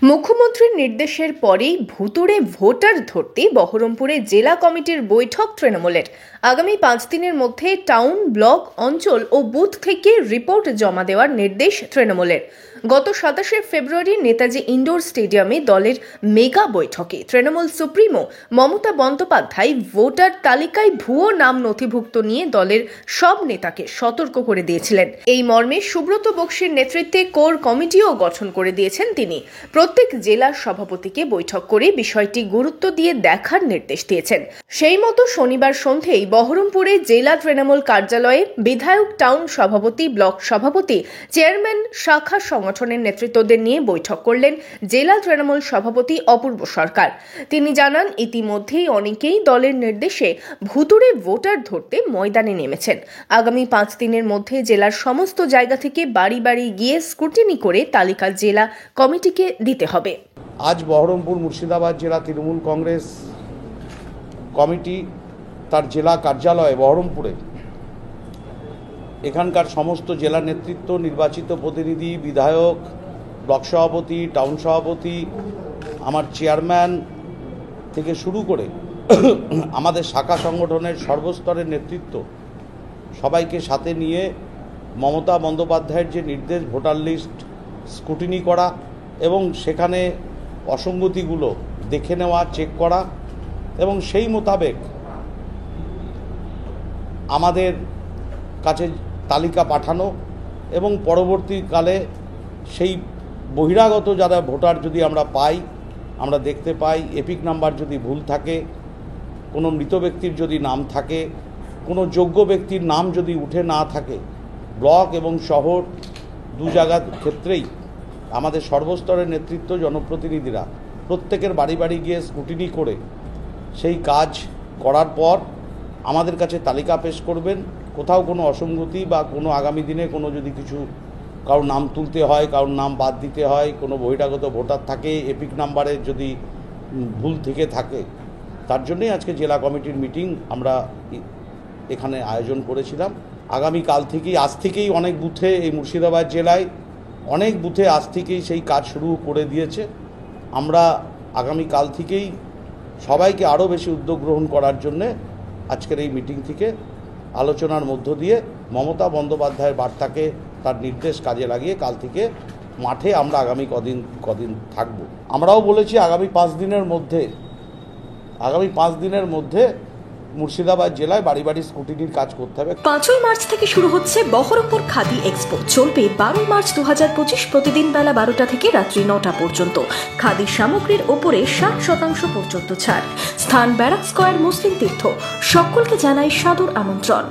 মুখ্যমন্ত্রীর নির্দেশের পরেই ভুতুড়ে ভোটার ধরতে বহরমপুরে জেলা কমিটির বৈঠক তৃণমূলের। আগামী 5 দিনের মধ্যে টাউন, ব্লক, অঞ্চল ও বুথ থেকে রিপোর্ট জমা দেওয়ার নির্দেশ তৃণমূলের। গত 27 ফেব্রুয়ারি নেতাজি ইন্ডোর স্টেডিয়ামে দলের মেগা বৈঠকে তৃণমূল সুপ্রিমো মমতা বন্দ্যোপাধ্যায় ভোটার তালিকায় ভুয়ো নাম নথিভুক্ত নিয়ে দলের সব নেতাকে সতর্ক করে দিয়েছিলেন। এই মর্মে সুব্রত বক্সির নেতৃত্বে কোর কমিটিও গঠন করে দিয়েছেন তিনি। প্রত্যেক জেলার সভাপতিকে বৈঠক করে বিষয়টি গুরুত্ব দিয়ে দেখার নির্দেশ দিয়েছেন। সেই মতো শনিবার সন্ধ্যেই বহরমপুরে জেলা তৃণমূল কার্যালয়ে বিধায়ক, টাউন সভাপতি, ব্লক সভাপতি, চেয়ারম্যান, শাখা সংগঠনের নেতৃত্বদের নিয়ে বৈঠক করলেন জেলা তৃণমূল সভাপতি অপূর্ব সরকার। তিনি জানান, ইতিমধ্যেই অনেকেই দলের নির্দেশে ভুতুড়ে ভোটার ধরতে ময়দানে নেমেছেন। আগামী 5 দিনের মধ্যে জেলার সমস্ত জায়গা থেকে বাড়ি বাড়ি গিয়ে স্ক্রুটিনি করে তালিকা জেলা কমিটিকে দিতে হবে। আজ বহরমপুর মুর্শিদাবাদ জেলা তৃণমূল কংগ্রেস কমিটি তার জেলা কার্যালয়ে বহরমপুরে এখানকার সমস্ত জেলা নেতৃত্ব, নির্বাচিত প্রতিনিধি, বিধায়ক, ব্লক সভাপতি, টাউন সভাপতি, আমার চেয়ারম্যান থেকে শুরু করে আমাদের শাখা সংগঠনের সর্বস্তরের নেতৃত্ব সবাইকে সাথে নিয়ে মমতা বন্দ্যোপাধ্যায়ের যে নির্দেশ ভোটার লিস্ট স্ক্রুটিনি করা এবং সেখানে অসঙ্গতিগুলো দেখে নেওয়া, চেক করা এবং সেই মোতাবেক আমাদের কাছে তালিকা পাঠানো এবং পরবর্তীকালে সেই বহিরাগত যারা ভোটার যদি আমরা পাই, আমরা দেখতে পাই এপিক নাম্বার যদি ভুল থাকে, কোনো মৃত ব্যক্তির যদি নাম থাকে, কোনো যোগ্য ব্যক্তির নাম যদি উঠে না থাকে, ব্লক এবং শহর দু জায়গার ক্ষেত্রেই আমাদের সর্বস্তরের নেতৃত্ব, জনপ্রতিনিধিরা প্রত্যেকের বাড়ি বাড়ি গিয়ে স্ক্রুটিনি করে সেই কাজ করার পর আমাদের কাছে তালিকা পেশ করবেন। কোথাও কোনো অসঙ্গতি বা কোনো আগামী দিনে কোনো যদি কিছু কারোর নাম তুলতে হয়, কারোর নাম বাদ দিতে হয়, কোনো বহিরাগত ভোটার থাকে, এপিক নাম্বারের যদি ভুল থেকে থাকে, তার জন্যই আজকে জেলা কমিটির মিটিং আমরা এখানে আয়োজন করেছিলাম। আগামীকাল থেকেই, আজ থেকেই অনেক বুথে, এই মুর্শিদাবাদ জেলায় অনেক বুথে আজ থেকেই সেই কাজ শুরু করে দিয়েছে। আমরা আগামীকাল থেকেই সবাইকে আরও বেশি উদ্যোগ গ্রহণ করার জন্যে আজকের এই মিটিং থেকে আলোচনার মধ্য দিয়ে মমতা বন্দ্যোপাধ্যায়ের বার্তাকে, তার নির্দেশ কাজে লাগিয়ে কাল থেকে মাঠে আমরা আগামী কদিন থাকব। আমরাও বলেছি আগামী 5 দিনের মধ্যে মুর্শিদাবাদ জেলায় বাড়ি বাড়ি স্ক্রুটিনির কাজ করতে হবে। 5ই মার্চ থেকে শুরু হচ্ছে বহরমপুর খাদি এক্সপো। চলবে 12 মার্চ 2025 প্রতিদিন বেলা 12টা থেকে রাত্রি 9টা পর্যন্ত। খাদি সামগ্রীর ওপরে 60% পর্যন্ত ছাড়। স্থান ব্যারাক স্কয়ার, মুসলিম তীর্থ। সকলকে জানাই সাদর আমন্ত্রণ।